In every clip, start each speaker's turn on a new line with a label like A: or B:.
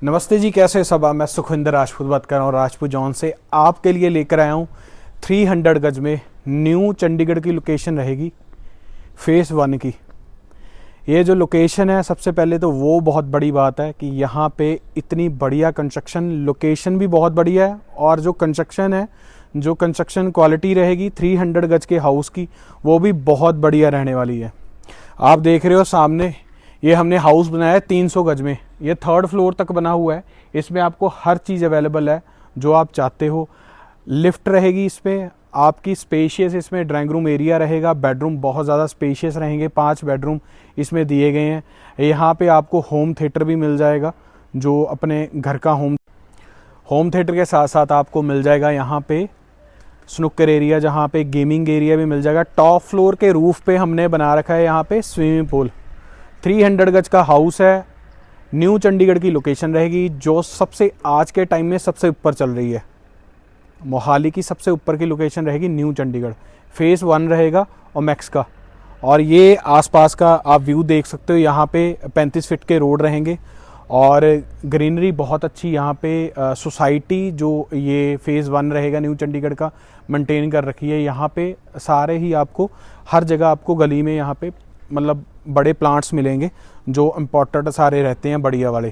A: नमस्ते जी, कैसे सब आप। मैं सुखविंदर राजपूत बात कर रहा हूँ राजपूत जॉन से। आपके लिए लेकर आया हूँ 300 गज में न्यू चंडीगढ़ की लोकेशन रहेगी फेस 1 की। ये जो लोकेशन है, सबसे पहले तो वो बहुत बड़ी बात है कि यहाँ पे इतनी बढ़िया कंस्ट्रक्शन, लोकेशन भी बहुत बढ़िया है और जो कंस्ट्रक्शन है, जो कंस्ट्रक्शन क्वालिटी रहेगी 300 गज के हाउस की, वो भी बहुत बढ़िया रहने वाली है। आप देख रहे हो सामने, ये हमने हाउस बनाया है 300 गज में। ये 3rd फ्लोर तक बना हुआ है। इसमें आपको हर चीज़ अवेलेबल है जो आप चाहते हो। लिफ्ट रहेगी इसमें आपकी, स्पेशियस इसमें ड्राइंग रूम एरिया रहेगा। बेडरूम बहुत ज़्यादा स्पेशियस रहेंगे, 5 बेडरूम इसमें दिए गए हैं। यहाँ पे आपको होम थिएटर भी मिल जाएगा, जो अपने घर का होम थिएटर के साथ साथ आपको मिल जाएगा यहाँ पे स्नूकर एरिया, जहाँ पे गेमिंग एरिया भी मिल जाएगा। टॉप फ्लोर के रूफ पे हमने बना रखा है यहाँ पे स्विमिंग पूल। 300 गज का हाउस है, न्यू चंडीगढ़ की लोकेशन रहेगी, जो सबसे आज के टाइम में सबसे ऊपर चल रही है। मोहाली की सबसे ऊपर की लोकेशन रहेगी न्यू चंडीगढ़। फेस 1 रहेगा और मैक्स का। और ये आसपास का आप व्यू देख सकते हो। यहाँ पे 35 फीट के रोड रहेंगे और ग्रीनरी बहुत अच्छी यहाँ पे। सोसाइटी जो ये फेज़ 1 रहेगा न्यू चंडीगढ़ का, मेंटेन कर रखी है। यहाँ पे सारे ही आपको हर जगह आपको गली में यहाँ पे मतलब बड़े प्लांट्स मिलेंगे जो इम्पोर्टेंट सारे रहते हैं, बढ़िया वाले।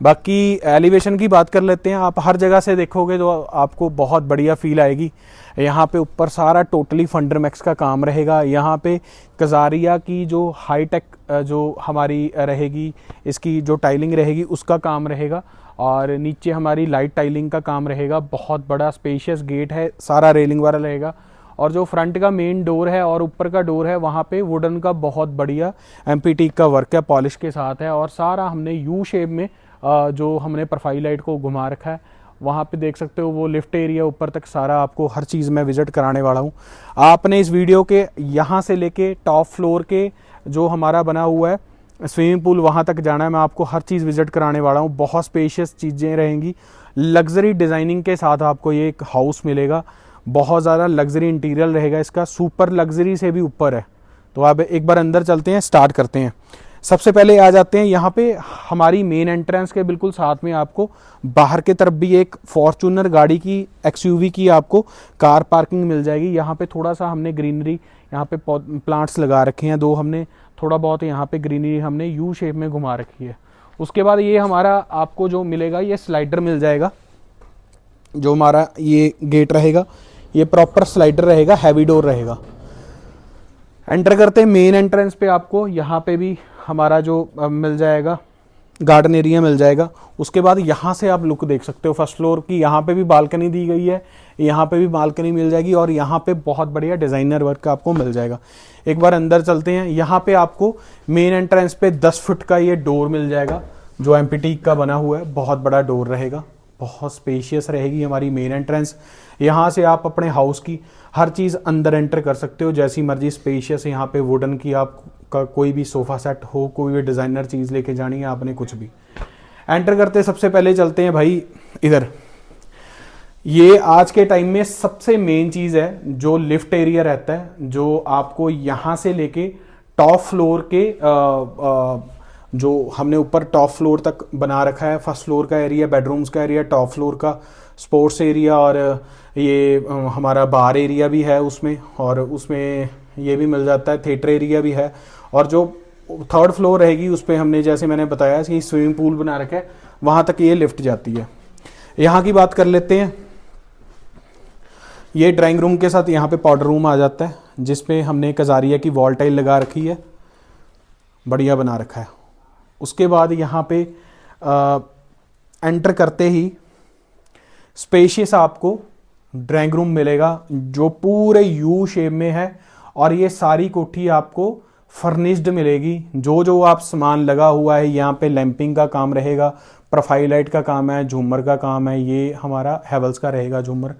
A: बाकी एलिवेशन की बात कर लेते हैं। आप हर जगह से देखोगे तो आपको बहुत बढ़िया फील आएगी। यहाँ पे ऊपर सारा टोटली फंडरमैक्स का काम रहेगा। यहाँ पे कजारिया की जो हाईटेक जो हमारी रहेगी, इसकी जो टाइलिंग रहेगी उसका काम रहेगा। और नीचे हमारी लाइट टाइलिंग का काम रहेगा। बहुत बड़ा स्पेशियस गेट है, सारा रेलिंग वाला रहेगा। और जो फ्रंट का मेन डोर है और ऊपर का डोर है, वहाँ पे वुडन का बहुत बढ़िया एमपीटी का वर्क है, पॉलिश के साथ है। और सारा हमने यू शेप में जो हमने प्रोफाइल लाइट को घुमा रखा है। वहाँ पे देख सकते हो वो लिफ्ट एरिया ऊपर तक सारा आपको हर चीज़ मैं विजिट कराने वाला हूँ। आपने इस वीडियो के यहाँ से लेके टॉप फ्लोर के जो हमारा बना हुआ है स्विमिंग पूल, वहाँ तक जाना है। मैं आपको हर चीज़ विजिट कराने वाला हूँ। बहुत स्पेशियस चीज़ें रहेंगी, लग्जरी डिज़ाइनिंग के साथ आपको ये एक हाउस मिलेगा। बहुत ज़्यादा लग्जरी इंटीरियर रहेगा इसका, सुपर लग्जरी से भी ऊपर है। तो आप एक बार अंदर चलते हैं, स्टार्ट करते हैं। सबसे पहले आ जाते हैं यहाँ पे हमारी मेन एंट्रेंस के बिल्कुल साथ में आपको बाहर की तरफ भी एक फॉर्च्यूनर गाड़ी की, एक्सयूवी की आपको कार पार्किंग मिल जाएगी। यहाँ पे थोड़ा सा हमने ग्रीनरी, यहाँ पे प्लांट्स लगा रखे हैं दो हमने, थोड़ा बहुत यहाँ पे ग्रीनरी हमने यू शेप में घुमा रखी है। उसके बाद ये हमारा आपको जो मिलेगा, ये स्लाइडर मिल जाएगा। जो हमारा ये गेट रहेगा, ये प्रॉपर स्लाइडर रहेगा, हैवी डोर रहेगा। एंटर करते हैं मेन एंट्रेंस पे, आपको यहाँ पे भी हमारा जो मिल जाएगा गार्डन एरिया मिल जाएगा। उसके बाद यहाँ से आप लुक देख सकते हो फर्स्ट फ्लोर की। यहाँ पे भी बालकनी दी गई है, यहाँ पे भी बालकनी मिल जाएगी और यहाँ पे बहुत बढ़िया डिजाइनर वर्क आपको मिल जाएगा। एक बार अंदर चलते हैं। यहाँ पे आपको मेन एंट्रेंस पे 10 फुट का ये डोर मिल जाएगा, जो एमपीटी का बना हुआ है। बहुत बड़ा डोर रहेगा, बहुत स्पेशियस रहेगी हमारी मेन एंट्रेंस। यहाँ से आप अपने हाउस की हर चीज़ अंदर एंटर कर सकते हो जैसी मर्जी, स्पेशियस। यहाँ पे वुडन की आपका कोई भी सोफा सेट हो, कोई भी डिज़ाइनर चीज़ लेके जानी है आपने, कुछ भी। एंटर करते सबसे पहले चलते हैं भाई इधर। ये आज के टाइम में सबसे मेन चीज़ है, जो लिफ्ट एरिया रहता है, जो आपको यहाँ से लेके टॉप फ्लोर के जो हमने ऊपर टॉप फ्लोर तक बना रखा है। फर्स्ट फ्लोर का एरिया बेडरूम्स का एरिया, टॉप फ्लोर का स्पोर्ट्स एरिया, और ये हमारा बार एरिया भी है उसमें, और उसमें ये भी मिल जाता है, थिएटर एरिया भी है। और जो 3rd फ्लोर रहेगी उस पर हमने, जैसे मैंने बताया कि स्विमिंग पूल बना रखा है, वहाँ तक ये लिफ्ट जाती है। यहाँ की बात कर लेते हैं। ये ड्राइंग रूम के साथ यहाँ पे पाउडर रूम आ जाता है, जिसपे हमने कजारिया की वॉल टाइल लगा रखी है, बढ़िया बना रखा है। उसके बाद यहाँ पे एंटर करते ही स्पेशियस आपको ड्राइंग रूम मिलेगा, जो पूरे यू शेप में है। और ये सारी कोठी आपको फर्निश्ड मिलेगी। जो जो आप सामान लगा हुआ है, यहाँ पे लैंपिंग का काम रहेगा, प्रोफाइल लाइट का काम है, झूमर का काम है। ये हमारा हैवल्स का रहेगा झूमर,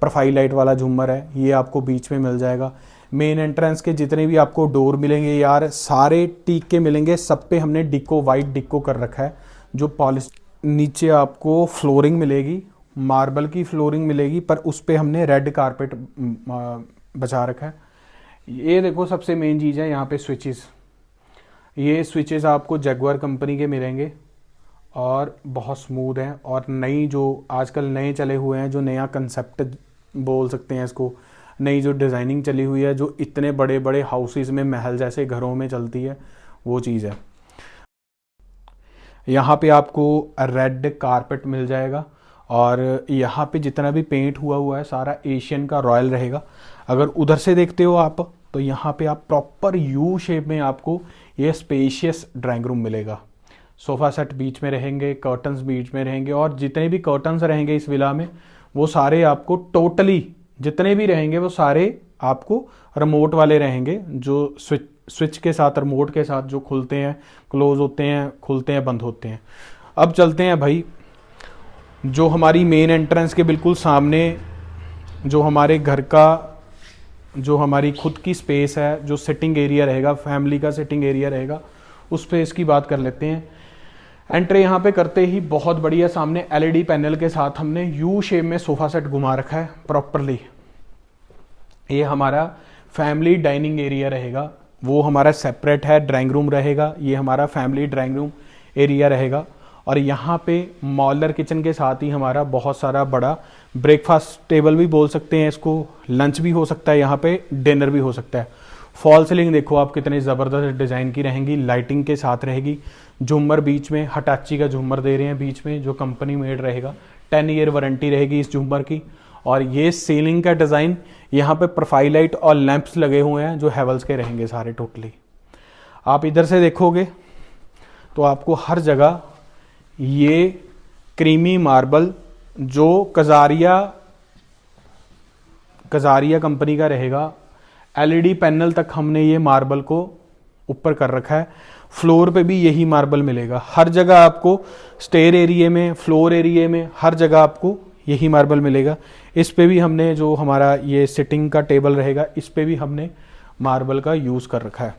A: प्रोफाइल लाइट वाला झूमर है, ये आपको बीच में मिल जाएगा। मेन एंट्रेंस के जितने भी आपको डोर मिलेंगे यार, सारे टीक के मिलेंगे। सब पे हमने डिक्को, वाइट डिक्को कर रखा है, जो पॉलिश। नीचे आपको फ्लोरिंग मिलेगी, मार्बल की फ्लोरिंग मिलेगी, पर उस पर हमने रेड कारपेट बचा रखा है। ये देखो सबसे मेन चीज़ है यहाँ पे स्विचेस। ये स्विचेस आपको जगुआर कंपनी के मिलेंगे और बहुत स्मूथ हैं। और नई जो आजकल नए चले हुए हैं, जो नया कंसेप्ट बोल सकते हैं इसको, नई जो डिज़ाइनिंग चली हुई है, जो इतने बड़े बड़े हाउसेस में, महल जैसे घरों में चलती है, वो चीज़ है। यहाँ पे आपको रेड कारपेट मिल जाएगा और यहाँ पे जितना भी पेंट हुआ हुआ है सारा एशियन का रॉयल रहेगा। अगर उधर से देखते हो आप तो यहाँ पे आप प्रॉपर यू शेप में आपको ये स्पेशियस ड्राइंग रूम मिलेगा। सोफ़ा सेट बीच में रहेंगे, कर्टन्स बीच में रहेंगे, और जितने भी कर्टन्स रहेंगे इस विला में वो सारे आपको टोटली जितने भी रहेंगे वो सारे आपको रिमोट वाले रहेंगे, जो स्विच के साथ, रिमोट के साथ जो खुलते हैं, क्लोज होते हैं, खुलते हैं, बंद होते हैं। अब चलते हैं भाई, जो हमारी मेन एंट्रेंस के बिल्कुल सामने जो हमारे घर का, जो हमारी खुद की स्पेस है, जो सिटिंग एरिया रहेगा, फैमिली का सिटिंग एरिया रहेगा, उस स्पेस की बात कर लेते हैं। एंट्री यहाँ पे करते ही बहुत बढ़िया सामने एलईडी पैनल के साथ हमने यू शेप में सोफ़ा सेट घुमा रखा है प्रॉपरली। ये हमारा फैमिली डाइनिंग एरिया रहेगा, वो हमारा सेपरेट है, ड्राइंग रूम रहेगा। ये हमारा फैमिली ड्राइंग रूम एरिया रहेगा। और यहाँ पे मॉडलर किचन के साथ ही हमारा बहुत सारा बड़ा ब्रेकफास्ट टेबल भी बोल सकते हैं इसको, लंच भी हो सकता है, यहाँ पे डिनर भी हो सकता है। फॉल सीलिंग देखो आप कितने ज़बरदस्त डिज़ाइन की रहेंगी, लाइटिंग के साथ रहेगी। झूमर बीच में, हटाची का झूमर दे रहे हैं बीच में, जो कंपनी मेड रहेगा। 10 ईयर वारंटी रहेगी इस झूमर की। और ये सीलिंग का डिज़ाइन, यहाँ पे प्रोफाइल लाइट और लैंप्स लगे हुए हैं जो हेवल्स के रहेंगे सारे टोटली। आप इधर से देखोगे तो आपको हर जगह ये क्रीमी मार्बल जो कजारिया कंपनी का रहेगा, एलईडी पैनल तक हमने ये मार्बल को ऊपर कर रखा है। फ्लोर पे भी यही मार्बल मिलेगा हर जगह आपको, स्टेयर एरिया में, फ्लोर एरिया में, हर जगह आपको यही मार्बल मिलेगा। इस पे भी हमने जो हमारा ये सिटिंग का टेबल रहेगा, इस पे भी हमने मार्बल का यूज़ कर रखा है।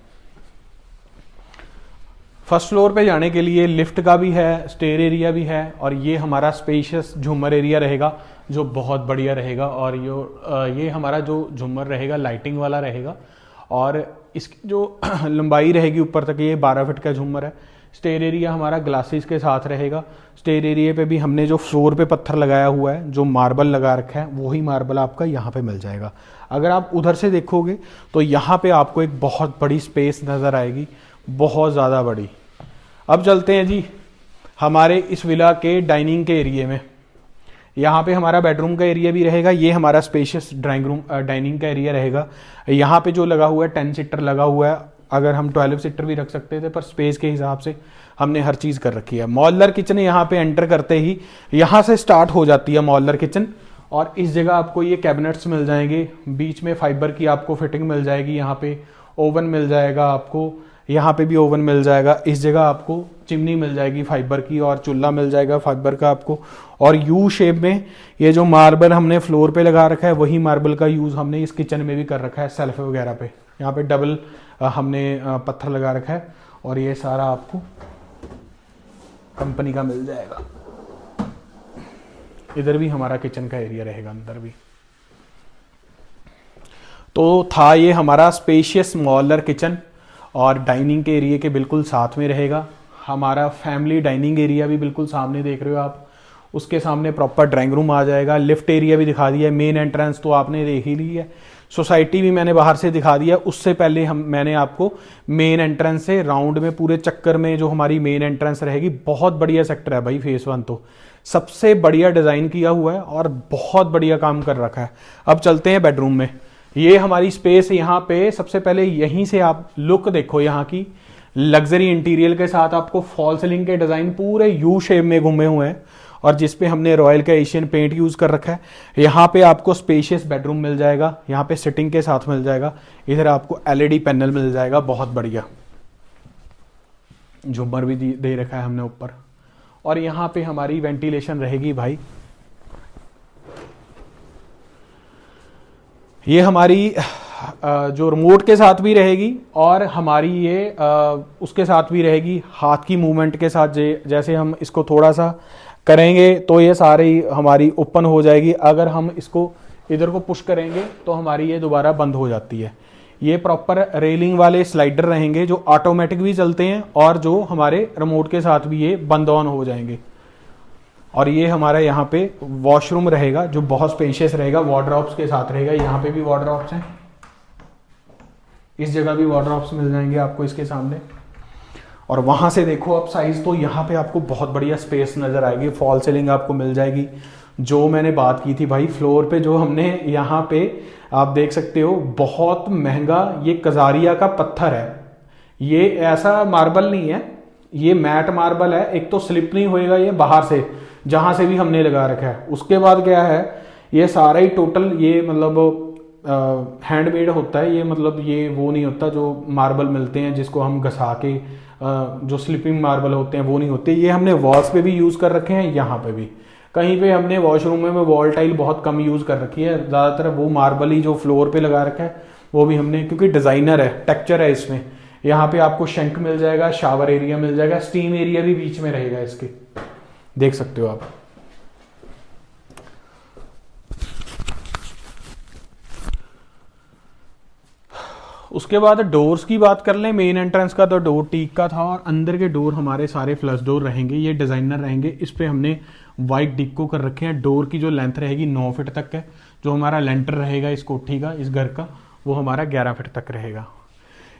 A: फर्स्ट फ्लोर पे जाने के लिए लिफ्ट का भी है, स्टेयर एरिया भी है, और ये हमारा स्पेशियस झूमर एरिया रहेगा जो बहुत बढ़िया रहेगा। और ये हमारा जो झूमर रहेगा लाइटिंग वाला रहेगा, और इसकी जो लंबाई रहेगी ऊपर तक, ये 12 फीट का झूमर है। स्टेयर एरिया हमारा ग्लासेस के साथ रहेगा। स्टेयर एरिया पे भी हमने जो फ्लोर पे पत्थर लगाया हुआ है, जो मार्बल लगा रखा है, वही मार्बल आपका यहाँ पे मिल जाएगा। अगर आप उधर से देखोगे तो यहाँ पे आपको एक बहुत बड़ी स्पेस नज़र आएगी, बहुत ज़्यादा बड़ी। अब चलते हैं जी हमारे इस विला के डाइनिंग के एरिया में। यहाँ पे हमारा बेडरूम का एरिया भी रहेगा, ये हमारा स्पेशियस डाइनिंग का एरिया रहेगा। यहाँ पे जो लगा हुआ है 10 सीटर लगा हुआ है, अगर हम 12 सीटर भी रख सकते थे, पर स्पेस के हिसाब से हमने हर चीज़ कर रखी है। मॉडलर किचन यहाँ पे एंटर करते ही यहाँ से स्टार्ट हो जाती है मॉडलर किचन, और इस जगह आपको ये कैबिनेट्स मिल जाएंगे, बीच में फाइबर की आपको फिटिंग मिल जाएगी, यहाँ पे ओवन मिल जाएगा आपको, यहाँ पे भी ओवन मिल जाएगा। इस जगह आपको चिमनी मिल जाएगी फाइबर की, और चूल्हा मिल जाएगा फाइबर का आपको। और यू शेप में ये जो मार्बल हमने फ्लोर पे लगा रखा है, वही मार्बल का यूज़ हमने इस किचन में भी कर रखा है। सेल्फ वगैरह पे यहाँ पे डबल हमने पत्थर लगा रखा है, और ये सारा आपको कंपनी का मिल जाएगा। इधर भी हमारा किचन का एरिया रहेगा, अंदर भी। तो था ये हमारा स्पेशियस मॉडलर किचन, और डाइनिंग के एरिया के बिल्कुल साथ में रहेगा हमारा फैमिली डाइनिंग एरिया भी, बिल्कुल सामने देख रहे हो आप। उसके सामने प्रॉपर ड्राइंग रूम आ जाएगा। लिफ्ट एरिया भी दिखा दिया है। मेन एंट्रेंस तो आपने देख ही ली है। सोसाइटी भी मैंने बाहर से दिखा दिया। उससे पहले मैंने आपको मेन एंट्रेंस से राउंड में पूरे चक्कर में जो हमारी मेन एंट्रेंस रहेगी, बहुत बढ़िया सेक्टर है भाई। फेस 1 तो सबसे बढ़िया डिज़ाइन किया हुआ है और बहुत बढ़िया काम कर रखा है। अब चलते हैं बेडरूम में। ये हमारी स्पेस, यहाँ पे सबसे पहले यहीं से आप लुक देखो यहाँ की, लग्जरी इंटीरियर के साथ आपको फॉल सीलिंग के डिज़ाइन पूरे यू शेप में घूमे हुए हैं, और जिसपे हमने रॉयल का एशियन पेंट यूज कर रखा है। यहाँ पे आपको स्पेशियस बेडरूम मिल जाएगा, यहाँ पे सिटिंग के साथ मिल जाएगा। इधर आपको एलईडी पैनल मिल जाएगा, बहुत बढ़िया। झूमर भी दे रखा है हमने ऊपर, और यहाँ पे हमारी वेंटिलेशन रहेगी भाई। ये हमारी जो रिमोट के साथ भी रहेगी, और हमारी ये उसके साथ भी रहेगी, हाथ की मूवमेंट के साथ। जैसे हम इसको थोड़ा सा करेंगे तो ये सारी हमारी ओपन हो जाएगी। अगर हम इसको इधर को पुश करेंगे तो हमारी ये दोबारा बंद हो जाती है। ये प्रॉपर रेलिंग वाले स्लाइडर रहेंगे जो ऑटोमेटिक भी चलते हैं और जो हमारे रिमोट के साथ भी ये बंद ऑन हो जाएंगे। और ये हमारा यहाँ पे वॉशरूम रहेगा जो बहुत स्पेशियस रहेगा, वार्डरोब्स के साथ रहेगा। यहाँ पे भी वार्डरोब्स हैं, इस जगह भी वार्डरोब्स मिल जाएंगे आपको इसके सामने। और वहां से देखो आप साइज, तो यहाँ पे आपको बहुत बढ़िया स्पेस नजर आएगी। फॉल सीलिंग आपको मिल जाएगी। जो मैंने बात की थी भाई, फ्लोर पे जो हमने यहाँ पे आप देख सकते हो, बहुत महंगा ये कजारिया का पत्थर है। ये ऐसा मार्बल नहीं है, ये मैट मार्बल है। एक तो स्लिप नहीं होएगा ये बाहर से, जहां से भी हमने लगा रखा है। उसके बाद क्या है, ये सारा ही टोटल ये मतलब हैंडमेड होता है ये, मतलब ये वो नहीं होता जो मार्बल मिलते हैं जिसको हम घसा के जो स्लिपिंग मार्बल होते हैं वो नहीं होते। ये हमने वॉल्स पे भी यूज कर रखे हैं, यहाँ पे भी। कहीं पे हमने वॉशरूम में वॉल टाइल बहुत कम यूज कर रखी है, ज्यादातर वो मार्बल ही जो फ्लोर पे लगा रखा है वो भी हमने, क्योंकि डिजाइनर है, टेक्सचर है इसमें। यहाँ पे आपको शंक मिल जाएगा, शावर एरिया मिल जाएगा, स्टीम एरिया भी बीच में रहेगा इसके, देख सकते हो आप। उसके बाद डोर्स की बात कर लें। मेन एंट्रेंस का तो डोर टीक का था और अंदर के डोर हमारे सारे फ्लश डोर रहेंगे, ये डिजाइनर रहेंगे। इस पे हमने वाइट डिक्को कर रखे हैं। डोर की जो लेंथ रहेगी 9 फीट तक है। जो हमारा लेंटर रहेगा इस कोठी का, इस घर का, वो हमारा 11 फीट तक रहेगा।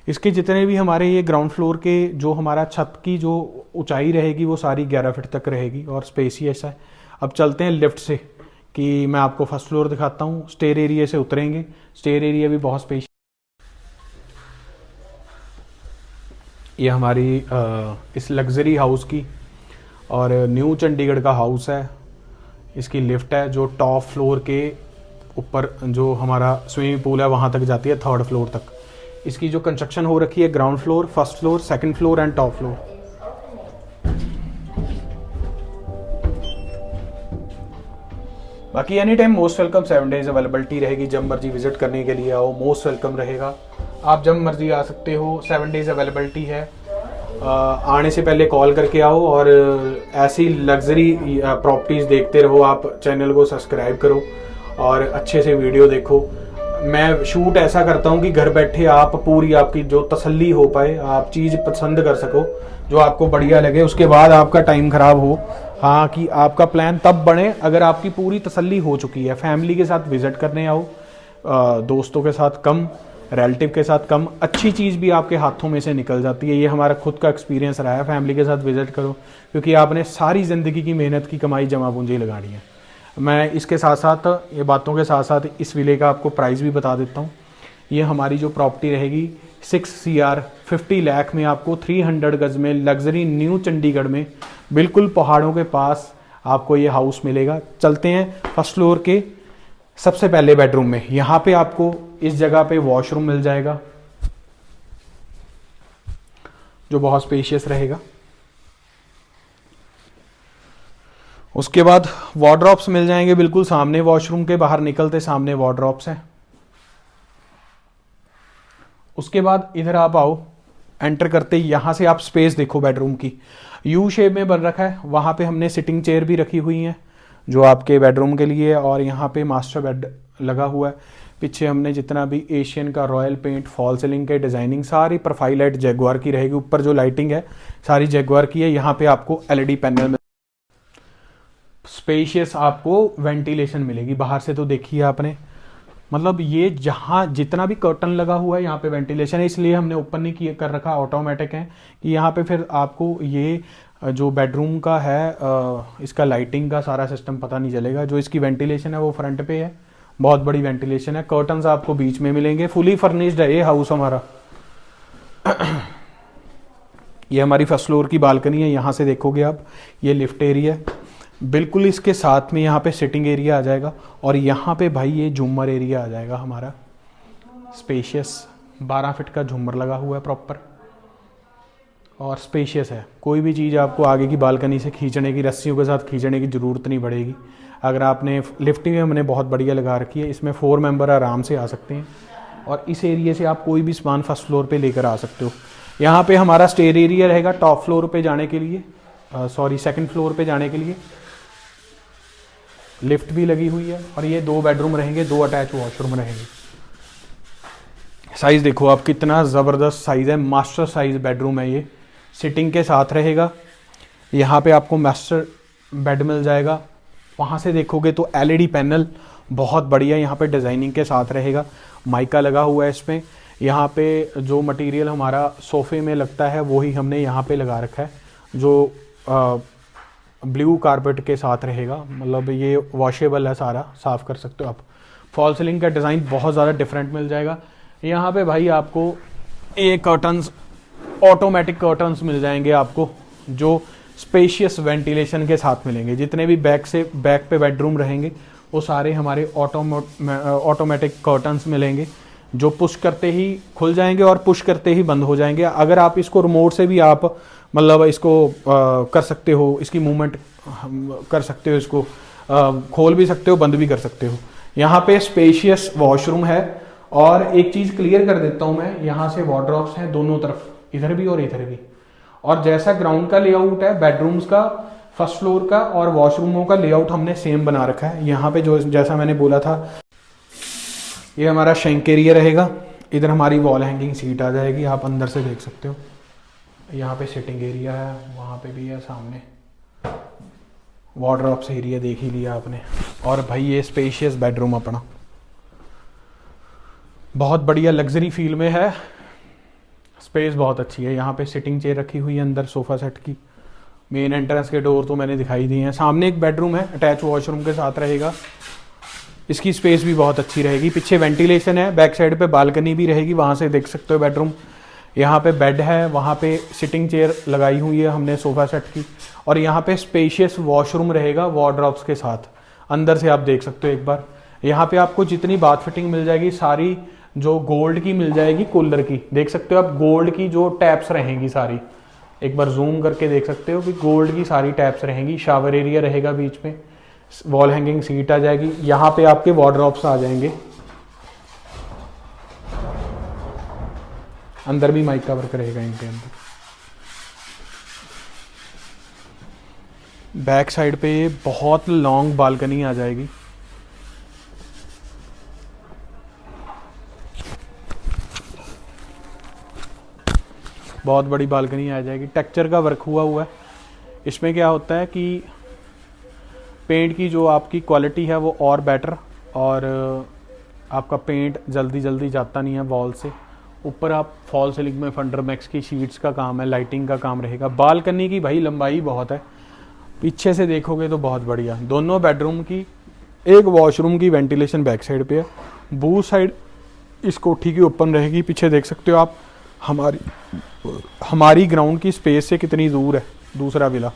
A: इसके जितने भी हमारे ये ग्राउंड फ्लोर के जो हमारा छत की जो ऊंचाई रहेगी वो सारी 11 फीट तक रहेगी और स्पेसियस है। अब चलते हैं लिफ्ट से, कि मैं आपको फर्स्ट फ्लोर दिखाता हूँ। स्टेयर एरिया से उतरेंगे, स्टेयर एरिया भी बहुत स्पेशियस। ये हमारी इस लग्जरी हाउस की और न्यू चंडीगढ़ का हाउस है। इसकी लिफ्ट है जो टॉप फ्लोर के ऊपर जो हमारा स्विमिंग पूल है वहाँ तक जाती है, 3rd फ्लोर तक। इसकी जो कंस्ट्रक्शन हो रखी है, ground floor, first floor, 2nd floor and top floor. बाकी any time most welcome, 7 days availability रहेगी। जब मर्जी विजिट करने के लिए आओ, मोस्ट वेलकम रहेगा। आप जब मर्जी आ सकते हो, 7 डेज अवेलेबिलिटी है। आने से पहले कॉल करके आओ और ऐसी लग्जरी प्रॉपर्टीज देखते रहो। आप चैनल को सब्सक्राइब करो और अच्छे से वीडियो देखो। मैं शूट ऐसा करता हूँ कि घर बैठे आप पूरी आपकी जो तसल्ली हो पाए, आप चीज़ पसंद कर सको जो आपको बढ़िया लगे। उसके बाद आपका टाइम खराब हो, हाँ, कि आपका प्लान तब बने अगर आपकी पूरी तसल्ली हो चुकी है। फैमिली के साथ विजिट करने आओ, दोस्तों के साथ कम, रिलेटिव के साथ कम। अच्छी चीज़ भी आपके हाथों में से निकल जाती है। ये हमारा खुद का एक्सपीरियंस रहा है। फैमिली के साथ विजिट करो, क्योंकि आपने सारी ज़िंदगी की मेहनत की कमाई जमा पूंजी लगानी है। मैं इसके साथ साथ, ये बातों के साथ साथ इस विले का आपको प्राइस भी बता देता हूँ। ये हमारी जो प्रॉपर्टी रहेगी 6 CR 50 लाख में आपको 300 गज में लग्जरी न्यू चंडीगढ़ में, बिल्कुल पहाड़ों के पास आपको ये हाउस मिलेगा। चलते हैं फर्स्ट फ्लोर के सबसे पहले बेडरूम में। यहाँ पे आपको इस जगह पे वॉशरूम मिल जाएगा जो बहुत स्पेशियस रहेगा। उसके बाद वार्डरोब्स मिल जाएंगे बिल्कुल सामने, वॉशरूम के बाहर निकलते सामने वार्डरोब्स हैं। उसके बाद इधर आप आओ, एंटर करते ही यहां से आप स्पेस देखो बेडरूम की, यू शेप में बन रखा है। वहां पे हमने सिटिंग चेयर भी रखी हुई है जो आपके बेडरूम के लिए है, और यहाँ पे मास्टर बेड लगा हुआ है। पीछे हमने जितना भी एशियन का रॉयल पेंट, फॉल सीलिंग के डिजाइनिंग, सारी प्रोफाइल लाइट जैगुआर की रहेगी। ऊपर जो लाइटिंग है सारी जैगुआर की है। यहाँ पे आपको LED पैनल में स्पेशियस आपको वेंटिलेशन मिलेगी। बाहर से तो देखिए आपने, मतलब ये जहाँ जितना भी कर्टन लगा हुआ है यहाँ पे वेंटिलेशन है, इसलिए हमने ओपन नहीं किया कर रखा, ऑटोमेटिक है कि यहाँ पे फिर आपको ये जो बेडरूम का है इसका लाइटिंग का सारा सिस्टम पता नहीं चलेगा। जो इसकी वेंटिलेशन है वो फ्रंट पे है, बहुत बड़ी वेंटिलेशन है। कर्टन्स आपको बीच में मिलेंगे। फुली फर्निश्ड है ये हाउस हमारा। ये हमारी फर्स्ट फ्लोर की बालकनी है। यहाँ से देखोगे आप, ये लिफ्ट एरिया है। बिल्कुल इसके साथ में यहाँ पे सिटिंग एरिया आ जाएगा और यहाँ पे भाई ये झूमर एरिया आ जाएगा हमारा स्पेशियस। 12 फीट का झूमर लगा हुआ है प्रॉपर और स्पेशियस है। कोई भी चीज़ आपको आगे की बालकनी से खींचने की, रस्सियों के साथ खींचने की ज़रूरत नहीं पड़ेगी। अगर आपने लिफ्ट भी हमने बहुत बढ़िया लगा रखी है, इसमें 4 मेंबर आराम से आ सकते हैं और इस एरिया से आप कोई भी सामान फर्स्ट फ्लोर पे लेकर आ सकते हो। यहाँ पे हमारा स्टेयर एरिया रहेगा टॉप फ्लोर पे जाने के लिए, सॉरी 2nd फ्लोर पे जाने के लिए। लिफ्ट भी लगी हुई है और ये 2 बेडरूम रहेंगे, 2 अटैच वॉशरूम रहेंगे। साइज़ देखो आप, कितना ज़बरदस्त साइज़ है, मास्टर साइज़ बेडरूम है ये, सिटिंग के साथ रहेगा। यहाँ पे आपको मास्टर बेड मिल जाएगा। वहाँ से देखोगे तो एलईडी पैनल बहुत बढ़िया यहाँ पे डिज़ाइनिंग के साथ रहेगा, माइका लगा हुआ है इसमें। यहाँ पे जो मटेरियल हमारा सोफ़े में लगता है वही हमने यहाँ पे लगा रखा है, जो ब्लू कारपेट के साथ रहेगा, मतलब ये वॉशेबल है, सारा साफ़ कर सकते हो आप। फॉल सीलिंग का डिज़ाइन बहुत ज़्यादा डिफरेंट मिल जाएगा। यहाँ पे भाई आपको ये कर्टन्स, ऑटोमेटिक कर्टन्स मिल जाएंगे आपको, जो स्पेशियस वेंटिलेशन के साथ मिलेंगे। जितने भी बैक पे बेडरूम रहेंगे वो सारे हमारे ऑटोमेटिक कर्टन्स मिलेंगे, जो पुश करते ही खुल जाएंगे और पुश करते ही बंद हो जाएंगे। अगर आप इसको रिमोट से भी आप मतलब इसको कर सकते हो, इसकी मूवमेंट कर सकते हो, इसको खोल भी सकते हो, बंद भी कर सकते हो। यहाँ पे स्पेशियस वॉशरूम है। और एक चीज़ क्लियर कर देता हूँ मैं, यहाँ से वार्डरोब्स हैं दोनों तरफ, इधर भी और इधर भी। और जैसा ग्राउंड का लेआउट है बेडरूम्स का, फर्स्ट फ्लोर का और वॉशरूमों का लेआउट हमने सेम बना रखा है। यहाँ पे जो जैसा मैंने बोला था, ये हमारा शेंक एरिया रहेगा। इधर हमारी वॉल हैंगिंग सीट आ जाएगी, आप अंदर से देख सकते हो। यहाँ पे सिटिंग एरिया है, वहाँ पे भी है, सामने वार्डरोब्स एरिया देख ही लिया आपने। और भाई ये स्पेशियस बेडरूम अपना बहुत बढ़िया लग्जरी फील में है, स्पेस बहुत अच्छी है। यहाँ पे सिटिंग चेयर रखी हुई है अंदर सोफ़ा सेट की। मेन एंट्रेंस के डोर तो मैंने दिखाई दिए हैं। सामने एक बेडरूम है, अटैच वॉशरूम के साथ रहेगा, इसकी स्पेस भी बहुत अच्छी रहेगी। पीछे वेंटिलेशन है, बैक साइड पे बालकनी भी रहेगी, वहाँ से देख सकते हो बेडरूम। यहाँ पे बेड है, वहाँ पे सिटिंग चेयर लगाई हुई है हमने सोफ़ा सेट की। और यहाँ पे स्पेशियस वॉशरूम रहेगा वार्डरोब्स के साथ, अंदर से आप देख सकते हो एक बार। यहाँ पे आपको जितनी बाथ फिटिंग मिल जाएगी सारी जो गोल्ड की मिल जाएगी, कूलर की देख सकते हो आप, गोल्ड की जो टैप्स रहेंगी सारी, एक बार जूम करके देख सकते हो कि गोल्ड की सारी टैप्स रहेंगी। शावर एरिया रहेगा बीच में, वॉल हैंगिंग सीट आ जाएगी। यहाँ पे आपके वार्डरोब्स आ जाएंगे, अंदर भी माइका वर्क रहेगा इनके अंदर। बैक साइड पे बहुत लॉन्ग बालकनी आ जाएगी। बहुत बड़ी बालकनी आ जाएगी, टेक्सचर का वर्क हुआ है। इसमें क्या होता है कि पेंट की जो आपकी क्वालिटी है वो और बेटर, और आपका पेंट जल्दी जाता नहीं है वॉल से। ऊपर आप फॉल सीलिंग में फंडरमैक्स की शीट्स का काम है, लाइटिंग का काम रहेगा। बालकनी की भाई लंबाई बहुत है, पीछे से देखोगे तो बहुत बढ़िया। दोनों बेडरूम की, एक वॉशरूम की वेंटिलेशन बैक साइड पे है, बूथ साइड इस कोठी की ओपन रहेगी। पीछे देख सकते हो आप हमारी ग्राउंड की स्पेस से कितनी दूर है दूसरा विला।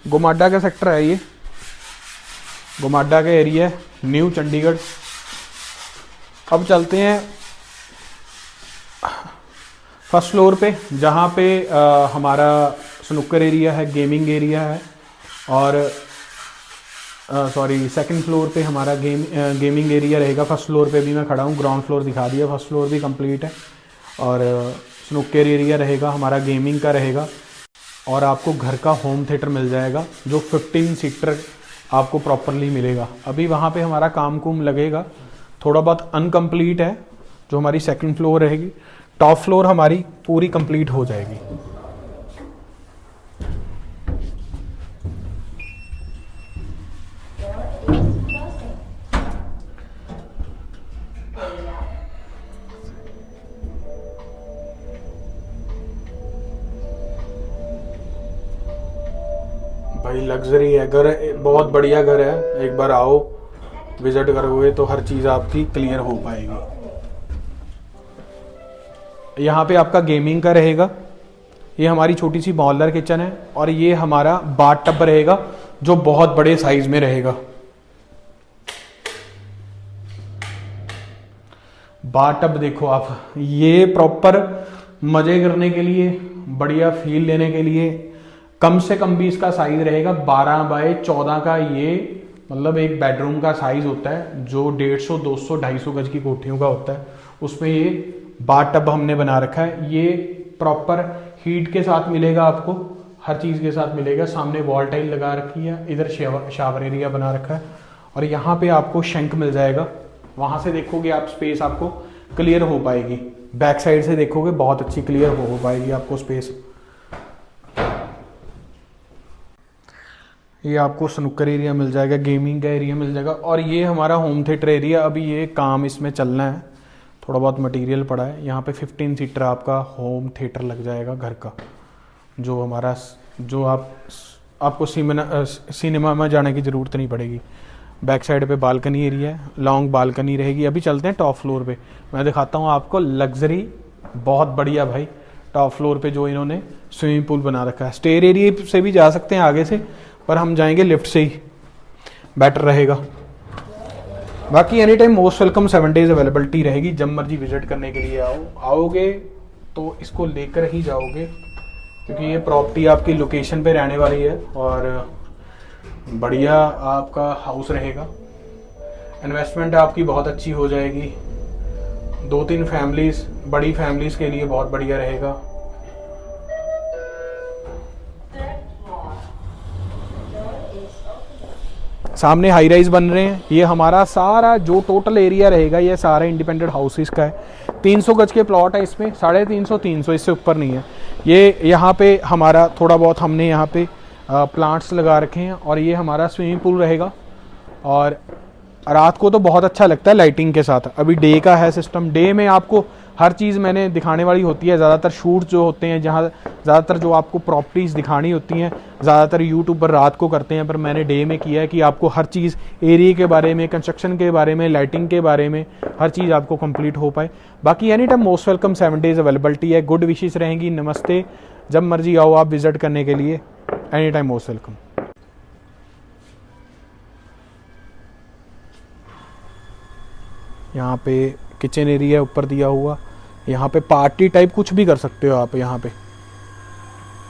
A: गोमाडा का सेक्टर है ये, गोमाडा का एरिया है, न्यू चंडीगढ़। अब चलते हैं फर्स्ट फ्लोर पे, जहाँ पे हमारा स्नूकर एरिया है, गेमिंग एरिया है। और सेकंड फ्लोर पे हमारा गेमिंग एरिया रहेगा। फर्स्ट फ्लोर पे भी मैं खड़ा हूँ, ग्राउंड फ्लोर दिखा दिया, फर्स्ट फ्लोर भी कंप्लीट है। और स्नूकर एरिया रहेगा हमारा, गेमिंग का रहेगा। और आपको घर का होम थिएटर मिल जाएगा, जो 15 सीटर आपको प्रॉपरली मिलेगा। अभी वहाँ पे हमारा काम कुम लगेगा, थोड़ा बहुत अनकम्प्लीट है, जो हमारी सेकंड फ्लोर रहेगी। टॉप फ्लोर हमारी पूरी कंप्लीट हो जाएगी। भाई लग्जरी है घर, बहुत बढ़िया घर है। एक बार आओ, विजिट करोगे तो हर चीज़ आपकी क्लियर हो पाएगी। यहाँ पे आपका गेमिंग का रहेगा, ये हमारी छोटी सी मॉड्यूलर किचन है। और ये हमारा बाथ टब रहेगा, जो बहुत बड़े साइज में रहेगा। बाथ टब देखो आप, ये प्रॉपर मजे करने के लिए, बढ़िया फील लेने के लिए। कम से कम भी इसका साइज रहेगा 12 बाय 14 का। ये मतलब एक बेडरूम का साइज होता है, जो 150, 200, 250 गज की कोठियों का होता है, उसमें ये बाथ टब हमने बना रखा है। ये प्रॉपर हीट के साथ मिलेगा आपको, हर चीज़ के साथ मिलेगा। सामने वॉल टाइल लगा रखी है, इधर शावर एरिया बना रखा है। और यहाँ पे आपको शेंक मिल जाएगा वहाँ से देखोगे आप स्पेस आपको क्लियर हो पाएगी, बैक साइड से देखोगे बहुत अच्छी क्लियर हो पाएगी आपको स्पेस। ये आपको स्नूकर एरिया मिल जाएगा, गेमिंग का एरिया मिल जाएगा, और ये हमारा होम थिएटर एरिया। अभी ये काम इसमें चलना है, थोड़ा बहुत मटेरियल पड़ा है। यहाँ पे 15 सीटर आपका होम थिएटर लग जाएगा घर का, जो हमारा जो आपको सिनेमा में जाने की ज़रूरत नहीं पड़ेगी। बैक साइड पे बालकनी एरिया है, लॉन्ग बालकनी रहेगी। अभी चलते हैं टॉप फ्लोर पे, मैं दिखाता हूँ आपको लग्जरी, बहुत बढ़िया भाई। टॉप फ्लोर पे जो इन्होंने स्विमिंग पूल बना रखा है, स्टेयर एरिया से भी जा सकते हैं आगे से, पर हम जाएंगे लिफ्ट से ही, बेटर रहेगा। बाकी any time most welcome, 7 days availability रहेगी, जब मर्जी विजिट करने के लिए आओगे तो इसको लेकर ही जाओगे, क्योंकि ये प्रॉपर्टी आपकी लोकेशन पे रहने वाली है और बढ़िया आपका हाउस रहेगा। इन्वेस्टमेंट आपकी बहुत अच्छी हो जाएगी, 2-3 फैमिलीज, बड़ी फैमिलीज के लिए बहुत बढ़िया रहेगा। सामने हाई राइज बन रहे हैं, ये हमारा सारा जो टोटल एरिया रहेगा ये सारा इंडिपेंडेंट हाउसेस का है। 300 गज के प्लॉट है इसमें, 350 300, इससे ऊपर नहीं है। ये यहाँ पे हमारा थोड़ा बहुत हमने यहाँ पे प्लांट्स लगा रखे हैं, और ये हमारा स्विमिंग पूल रहेगा। और रात को तो बहुत अच्छा लगता है लाइटिंग के साथ। अभी डे का है सिस्टम, डे में आपको हर चीज़ मैंने दिखाने वाली होती है। ज़्यादातर शूट जो होते हैं, जहाँ ज़्यादातर जो आपको प्रॉपर्टीज़ दिखानी होती हैं, ज़्यादातर यूट्यूब पर रात को करते हैं, पर मैंने डे में किया है कि आपको हर चीज़ एरिया के बारे में, कंस्ट्रक्शन के बारे में, लाइटिंग के बारे में, हर चीज़ आपको कंप्लीट हो पाए। बाकी any time most welcome, 7 days availability है, गुड विशेस रहेंगी। नमस्ते, जब मर्जी आओ आप विजिट करने के लिए, एनी टाइम मोस्ट वेलकम। यहाँ पे किचन एरिया ऊपर दिया हुआ, यहाँ पे पार्टी टाइप कुछ भी कर सकते हो आप यहाँ पे।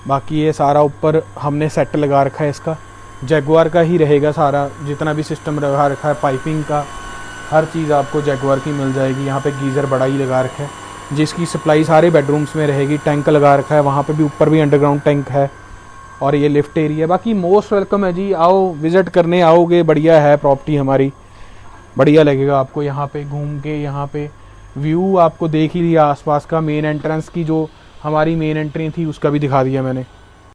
A: बाकी ये सारा ऊपर हमने सेट लगा रखा है, इसका जैगुआर का ही रहेगा सारा, जितना भी सिस्टम लगा रखा है पाइपिंग का, हर चीज़ आपको जैगुआर की मिल जाएगी। यहाँ पे गीज़र बड़ा ही लगा रखा है, जिसकी सप्लाई सारे बेडरूम्स में रहेगी। टैंक लगा रखा है, वहाँ पे भी ऊपर भी अंडरग्राउंड टैंक है, और ये लिफ्ट एरिया। बाकी मोस्ट वेलकम है जी, आओ विजिट करने आओगे, बढ़िया है प्रॉपर्टी हमारी, बढ़िया लगेगा आपको। यहाँ पे घूम के, यहाँ पे व्यू आपको देख ही लिया आसपास का। मेन एंट्रेंस की जो हमारी मेन एंट्री थी उसका भी दिखा दिया मैंने।